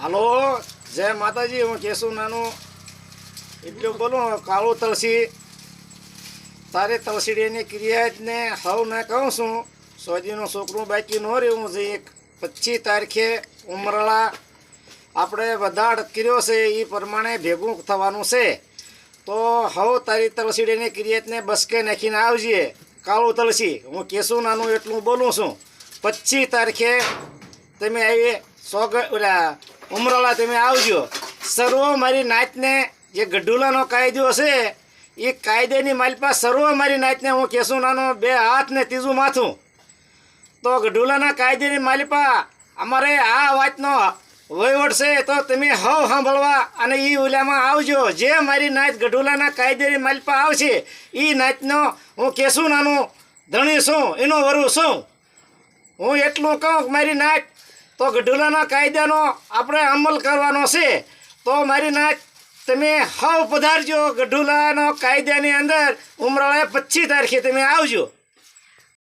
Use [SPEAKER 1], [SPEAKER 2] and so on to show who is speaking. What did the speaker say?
[SPEAKER 1] હાલો, જય માતાજી. હું કેશું નાનું એટલું બોલું. કાળું તલસી તારે તલસીડીની ક્રિયાને હવ ને કહું છું. સોજીનું છોકરું બાકી ન રહેવું છે. 25 તારીખે ઉમરળા આપણે વધાડ કર્યો છે એ પ્રમાણે ભેગું થવાનું છે. તો હવ તારી તલસીડીની ક્રિયાતને બસકે નાખીને આવજે. કાળું તલસી હું કેશું નાનું એટલું બોલું છું. 25 તારીખે તમે આવી ઓલા ઉમરળા તમે આવજો. સર્વ મારી નાચને જે ગઢુલાનો કાયદો છે એ કાયદાની માલપા સર્વ મારી નાચને હું કેશું નાનો 2 હાથ ને ત્રીજું માથું. તો ગઢુલાના કાયદાની માલપા અમારે આ વાતનો વહીવટ છે. તો તમે હવ સાંભળવા અને એ ઓલામાં આવજો. જે મારી નાચ ગઢુલાના કાયદાની માલપા આવશે એ નાચનો હું કેશું નાનું ધણી છું, એનો વરુ છું. હું એટલું કહું કે મારી નાચ તો ગઢુલાના કાયદાનો આપણે અમલ કરવાનો છે. તો મારી નાચ તમે હવ પધારજો. ગઢુલાનો કાયદાની અંદર ઉમરાળે 25 તારીખે તમે આવજો.